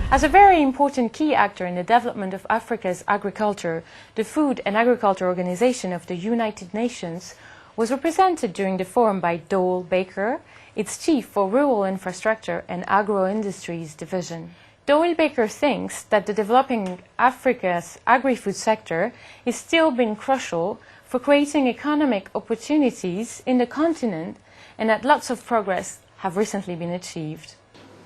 As a very important key actor in the development of Africa's agriculture, the Food and Agriculture Organization of the United Nations was represented during the forum by Doyle Baker, its chief for Rural Infrastructure and Agro-Industries Division. Doyle Baker thinks that the developing Africa's agri-food sector is still being crucial for creating economic opportunities in the continent and that lots of progress have recently been achieved.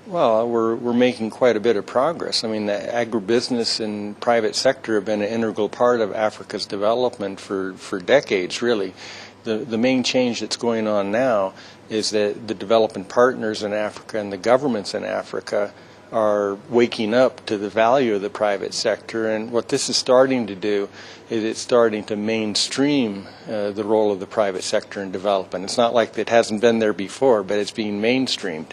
Well, we're making quite a bit of progress. I mean, the agribusiness and private sector have been an integral part of Africa's development for decades, really. The main change that's going on now is that the development partners in Africa and the governments in Africa are waking up to the value of the private sector, and what this is starting to do is it's starting to mainstream the role of the private sector in development. It's not like it hasn't been there before, but it's being mainstreamed.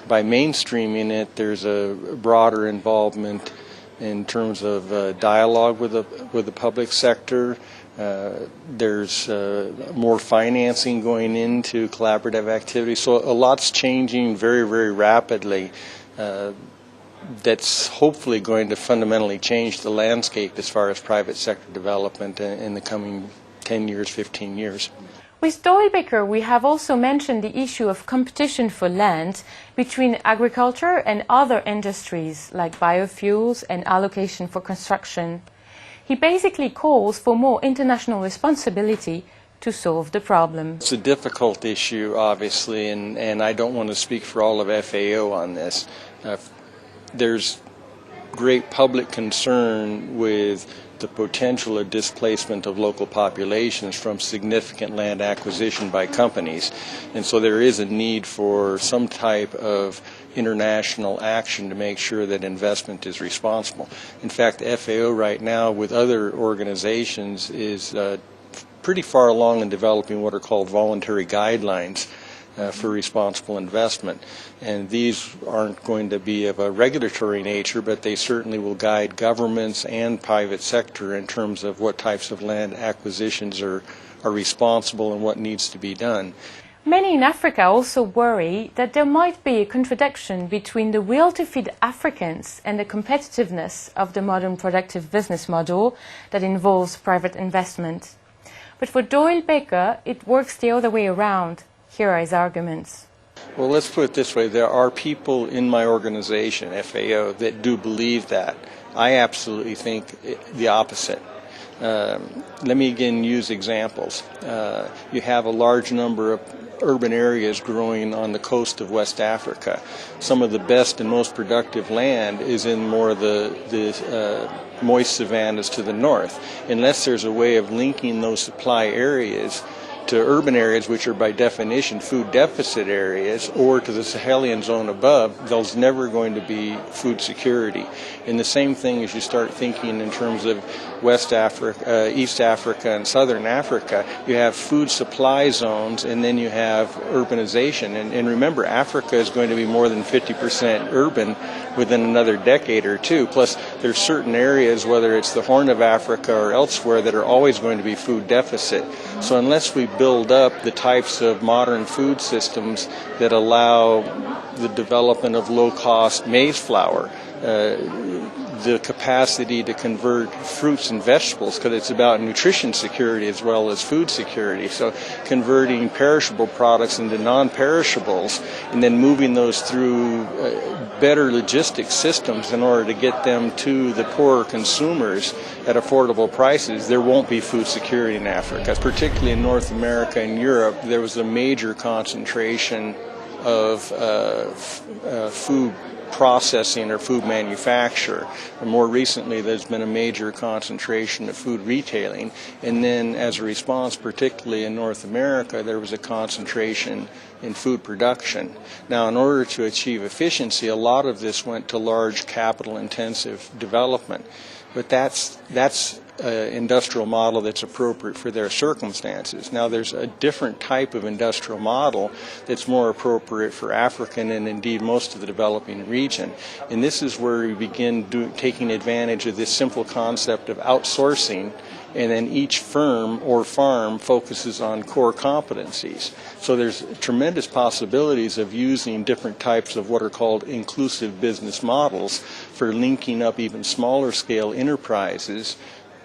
By mainstreaming it, there's a broader involvement in terms of dialogue with the public sector. There's more financing going into collaborative activities. So a lot's changing very, very rapidly. That's hopefully going to fundamentally change the landscape as far as private sector development in the coming 10 years, 15 years. With Doyle Baker, we have also mentioned the issue of competition for land between agriculture and other industries like biofuels and allocation for construction. He basically calls for more international responsibility to solve the problem. It's a difficult issue, obviously, and I don't want to speak for all of FAO on this. There's great public concern with the potential of displacement of local populations from significant land acquisition by companies. And so there is a need for some type of international action to make sure that investment is responsible. In fact, the FAO right now with other organizations is pretty far along in developing what are called voluntary guidelines for responsible investment. And these aren't going to be of a regulatory nature, but they certainly will guide governments and private sector in terms of what types of land acquisitions are responsible and what needs to be done. Many in Africa also worry that there might be a contradiction between the will to feed Africans and the competitiveness of the modern productive business model that involves private investment. But for Doyle Baker, it works the other way around. Here are his arguments. Well, let's put it this way. There are people in my organization, FAO, that do believe that. I absolutely think the opposite. Let me again use examples. You have a large number of urban areas growing on the coast of West Africa. Some of the best and most productive land is in more of the moist savannas to the north. Unless there's a way of linking those supply areas to urban areas, which are by definition food deficit areas, or to the Sahelian zone above, there's never going to be food security. And the same thing as you start thinking in terms of West Africa, East Africa, and Southern Africa, you have food supply zones, and then you have urbanization. And remember, Africa is going to be more than 50% urban within another decade or two. Plus, there's certain areas, whether it's the Horn of Africa or elsewhere, that are always going to be food deficit. So unless we build up the types of modern food systems that allow the development of low-cost maize flour, the capacity to convert fruits and vegetables, because it's about nutrition security as well as food security. So converting perishable products into non-perishables and then moving those through better logistics systems in order to get them to the poorer consumers at affordable prices, there won't be food security in Africa. Particularly in North America and Europe, there was a major concentration of food processing or food manufacture. And more recently, there's been a major concentration of food retailing. And then as a response, particularly in North America, there was a concentration in food production. Now, in order to achieve efficiency, a lot of this went to large capital-intensive development. But that's industrial model that's appropriate for their circumstances. Now there's a different type of industrial model that's more appropriate for African and indeed most of the developing region. And this is where we begin taking advantage of this simple concept of outsourcing, and then each firm or farm focuses on core competencies. So there's tremendous possibilities of using different types of what are called inclusive business models for linking up even smaller scale enterprises,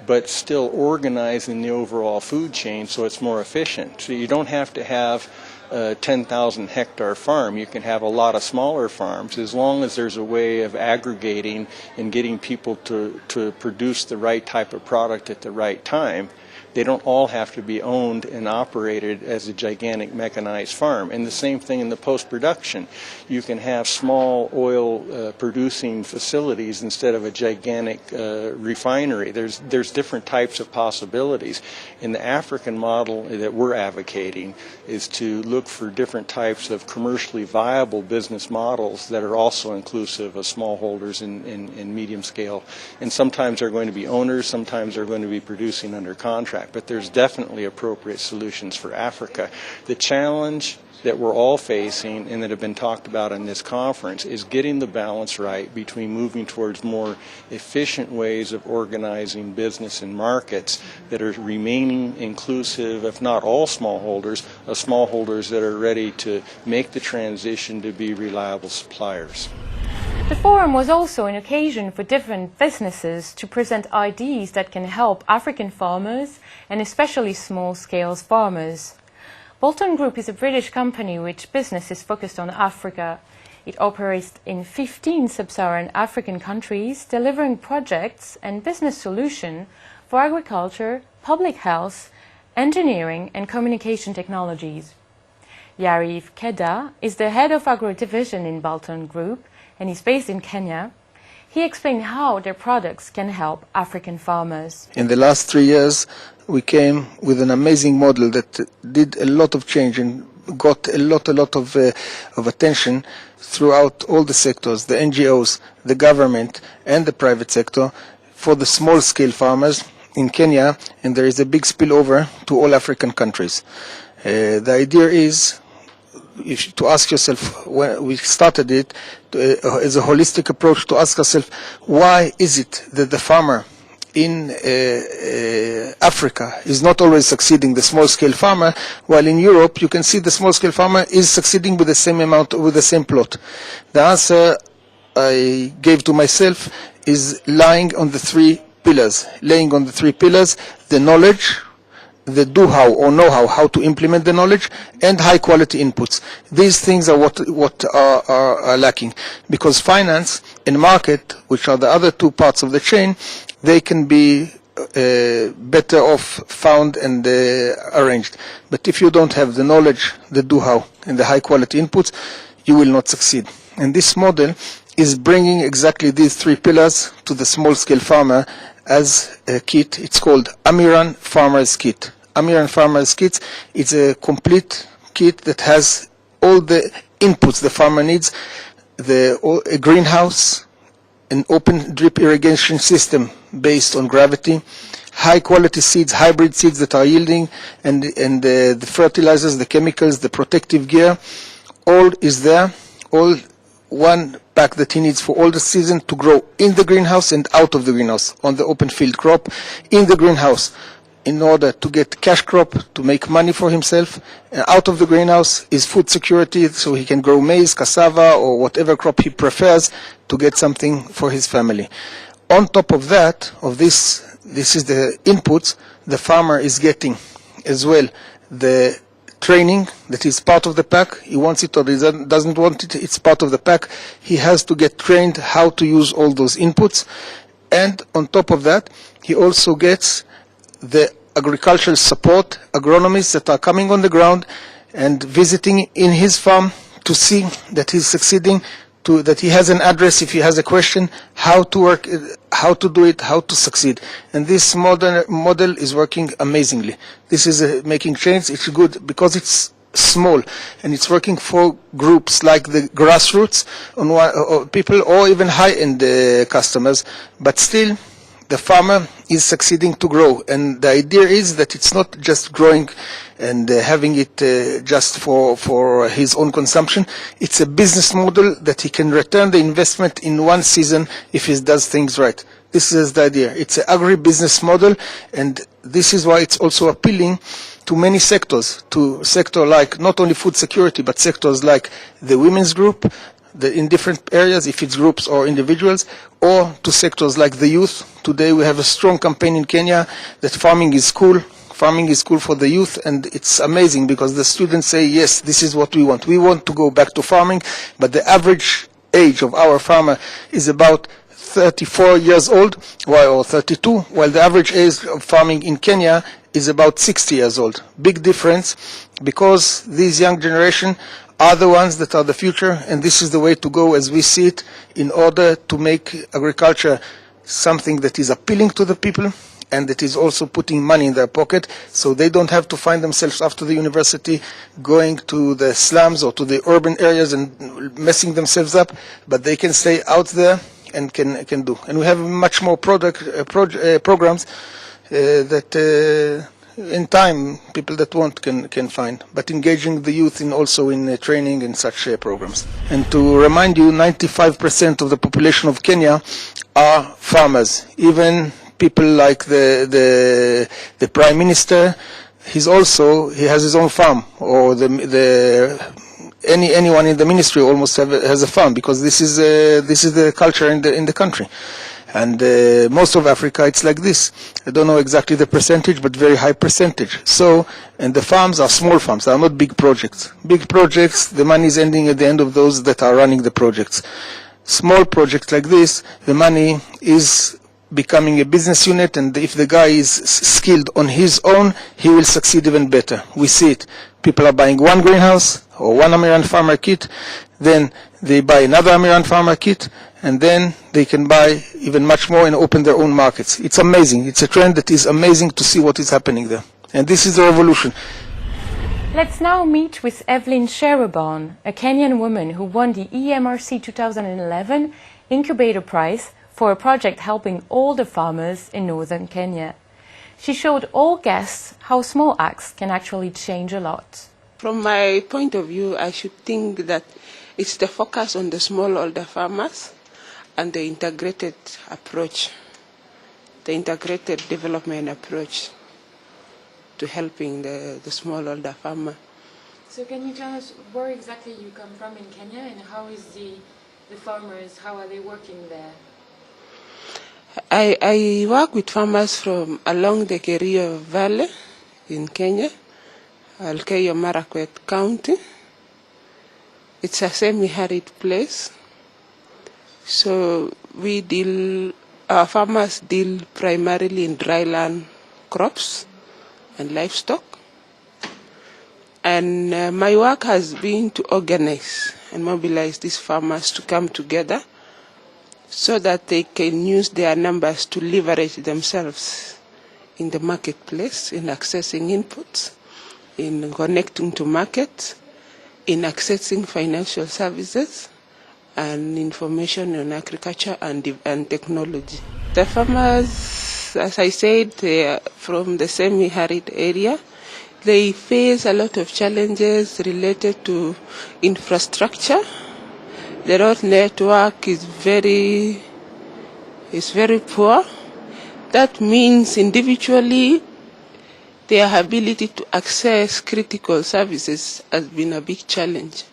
but still organizing the overall food chain so it's more efficient. So you don't have to have a 10,000 hectare farm. You can have a lot of smaller farms as long as there's a way of aggregating and getting people to produce the right type of product at the right time. They don't all have to be owned and operated as a gigantic mechanized farm. And the same thing in the post-production. You can have small oil producing facilities instead of a gigantic refinery. There's different types of possibilities. And the African model that we're advocating is to look for different types of commercially viable business models that are also inclusive of smallholders and medium scale. And sometimes they're going to be owners, sometimes they're going to be producing under contract. But there's definitely appropriate solutions for Africa. The challenge that we're all facing and that have been talked about in this conference is getting the balance right between moving towards more efficient ways of organizing business and markets that are remaining inclusive, if not all smallholders, of smallholders that are ready to make the transition to be reliable suppliers. The forum was also an occasion for different businesses to present ideas that can help African farmers and especially small-scale farmers. Bolton Group is a British company which business is focused on Africa. It operates in 15 sub-Saharan African countries, delivering projects and business solutions for agriculture, public health, engineering and communication technologies. Yarif Keda is the head of Agro Division in Bolton Group and is based in Kenya. He explained how their products can help African farmers. In the last 3 years, we came with an amazing model that did a lot of change and got a lot of attention throughout all the sectors, the NGOs, the government, and the private sector for the small-scale farmers in Kenya, and there is a big spillover to all African countries. The idea is to ask yourself, when we started it as a holistic approach, to ask ourselves, why is it that the farmer in Africa is not always succeeding, the small-scale farmer, while in Europe you can see the small-scale farmer is succeeding with the same amount, with the same plot? The answer I gave to myself is laying on the three pillars, the knowledge, the do-how or know-how, how to implement the knowledge, and high-quality inputs. These things are what are lacking, because finance and market, which are the other two parts of the chain, they can be better off found and arranged. But if you don't have the knowledge, the do-how, and the high-quality inputs, you will not succeed. And this model is bringing exactly these three pillars to the small-scale farmer as a kit. It's called Amiran Farmer's Kit. Amiran Farmer's Kit is a complete kit that has all the inputs the farmer needs, a greenhouse, an open drip irrigation system based on gravity, high quality seeds, hybrid seeds that are yielding, and the fertilizers, the chemicals, the protective gear, all is there, all one pack that he needs for all the season to grow in the greenhouse and out of the greenhouse, on the open field crop, in the greenhouse, in order to get cash crop, to make money for himself. And out of the greenhouse is food security, so he can grow maize, cassava, or whatever crop he prefers to get something for his family. On top of that, this is the inputs, the farmer is getting as well the training that is part of the pack. He wants it or he doesn't want it, it's part of the pack. He has to get trained how to use all those inputs. And on top of that, he also gets the agricultural support, agronomists that are coming on the ground and visiting in his farm to see that he's succeeding, that he has an address if he has a question, how to work, how to do it, how to succeed. And this model is working amazingly. This is making change. It's good because it's small and it's working for groups like the grassroots, or people, or even high-end customers. But still, the farmer is succeeding to grow. And the idea is that it's not just growing and having it just for his own consumption. It's a business model that he can return the investment in one season if he does things right. This is the idea. It's an agribusiness model, and this is why it's also appealing to many sectors, to sector like not only food security, but sectors like the women's group, in different areas, if it's groups or individuals, or to sectors like the youth. Today we have a strong campaign in Kenya that farming is cool. Farming is cool for the youth, and it's amazing because the students say, yes, this is what we want. We want to go back to farming, but the average age of our farmer is about 34 years old, or 32, while the average age of farming in Kenya is about 60 years old. Big difference, because these young generation are the ones that are the future, and this is the way to go as we see it, in order to make agriculture something that is appealing to the people and that is also putting money in their pocket, so they don't have to find themselves after the university going to the slums or to the urban areas and messing themselves up, but they can stay out there and can do. And we have much more programs that in time people that want can find, but engaging the youth also in training and such programs. And to remind you, 95% of the population of Kenya are farmers. Even people like the Prime Minister, he has his own farm, or anyone in the ministry almost has a farm, because this is the culture in the country. And most of Africa, it's like this. I don't know exactly the percentage, but very high percentage. So, and the farms are small farms. They are not big projects. Big projects, the money is ending at the end of those that are running the projects. Small projects like this, the money is becoming a business unit, and if the guy is skilled on his own, he will succeed even better. We see it. People are buying one greenhouse or one American farmer kit, then they buy another American farmer kit, and then they can buy even much more and open their own markets. It's amazing. It's a trend that is amazing to see what is happening there. And this is the revolution. Let's now meet with Evelyn Sherabon, a Kenyan woman who won the EMRC 2011 Incubator Prize for a project helping older farmers in northern Kenya. She showed all guests how small acts can actually change a lot. From my point of view, I should think that it's the focus on the smallholder farmers and the integrated approach, the integrated development approach to helping the smallholder farmer. So can you tell us where exactly you come from in Kenya, and how is the farmers, how are they working there? I work with farmers from along the Kerio Valley in Kenya, Elgeyo Marakwet County. It's a semi-arid place. So our farmers deal primarily in dryland crops and livestock. And my work has been to organize and mobilize these farmers to come together so that they can use their numbers to leverage themselves in the marketplace, in accessing inputs, in connecting to markets, in accessing financial services, and information on agriculture and technology. The farmers, as I said, they are from the semi-arid area. They face a lot of challenges related to infrastructure. The road network is very poor. That means individually their ability to access critical services has been a big challenge.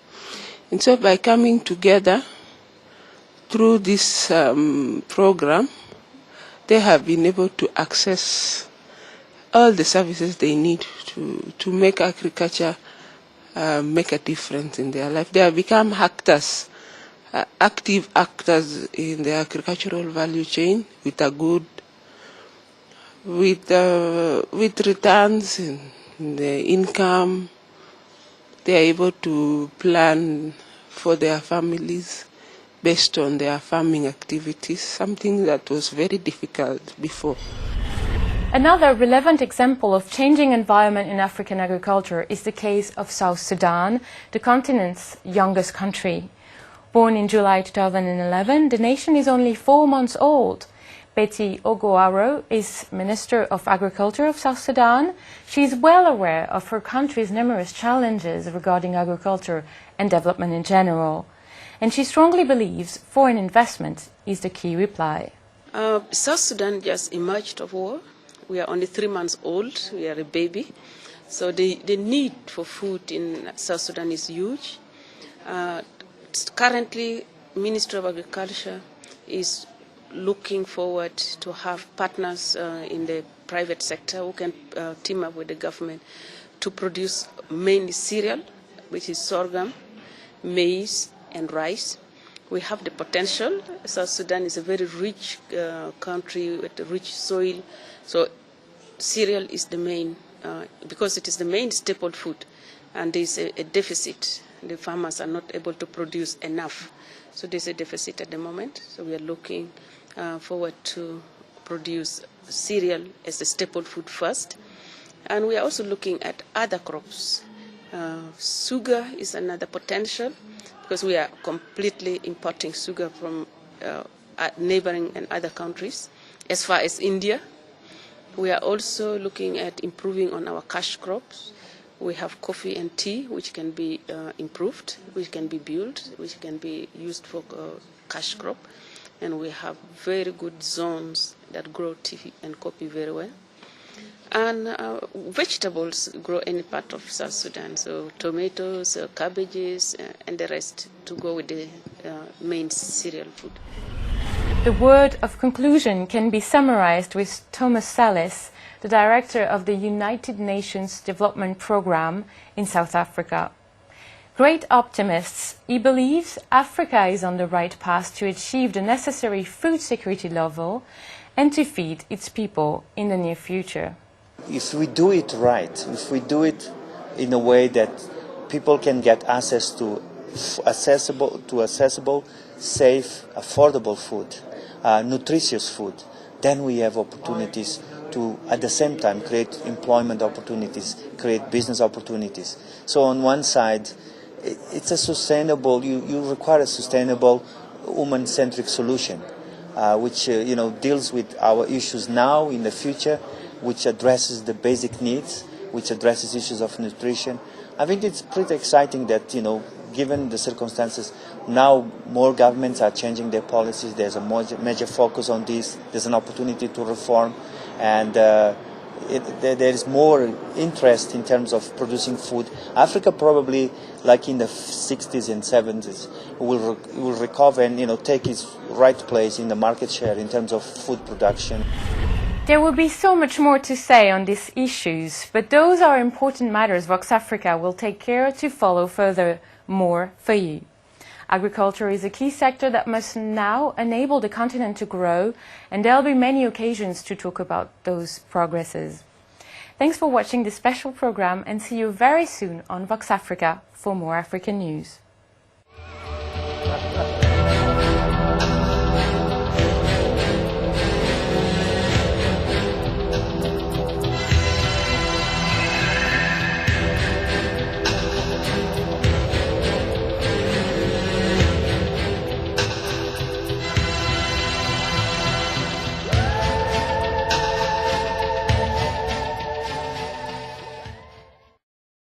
And so by coming together through this program, they have been able to access all the services they need to make agriculture make a difference in their life. They have become actors, active actors in the agricultural value chain with returns in the income. They are able to plan for their families based on their farming activities, something that was very difficult before. Another relevant example of changing environment in African agriculture is the case of South Sudan, the continent's youngest country. Born in July 2011, the nation is only 4 months old. Betty Ogoaro is Minister of Agriculture of South Sudan. She is well aware of her country's numerous challenges regarding agriculture and development in general. And she strongly believes foreign investment is the key reply. South Sudan just emerged of war. We are only 3 months old. We are a baby. So the need for food in South Sudan is huge. Currently, Ministry of Agriculture is looking forward to have partners in the private sector who can team up with the government to produce mainly cereal, which is sorghum, maize, and rice. We have the potential. South Sudan is a very rich country with a rich soil. So cereal is the main, because it is the main staple food, and there is a deficit. The farmers are not able to produce enough. So there's a deficit at the moment. So we are looking forward to produce cereal as a staple food first. And we are also looking at other crops. Sugar is another potential, because we are completely importing sugar from neighboring and other countries. As far as India, we are also looking at improving on our cash crops. We have coffee and tea, which can be improved, which can be built, which can be used for cash crop. And we have very good zones that grow tea and coffee very well. And vegetables grow any part of South Sudan, so tomatoes, cabbages, and the rest to go with the main cereal food. The word of conclusion can be summarized with Thomas Salis, the director of the United Nations Development Programme in South Africa. Great optimists, he believes Africa is on the right path to achieve the necessary food security level and to feed its people in the near future. If we do it right, if we do it in a way that people can get access to accessible, safe, affordable food, nutritious food, then we have opportunities to, at the same time, create employment opportunities, create business opportunities. So on one side, it's a sustainable, you require a sustainable, woman-centric solution, which deals with our issues now, in the future, which addresses the basic needs, which addresses issues of nutrition. I think it's pretty exciting that, given the circumstances, now more governments are changing their policies. There's a major focus on this. There's an opportunity to reform, and there is more interest in terms of producing food. Africa probably, like in the 60s and 70s, will recover and take its right place in the market share in terms of food production. There will be so much more to say on these issues, but those are important matters Vox Africa will take care to follow further more for you. Agriculture is a key sector that must now enable the continent to grow, and there will be many occasions to talk about those progresses. Thanks for watching this special program, and see you very soon on Vox Africa for more African news.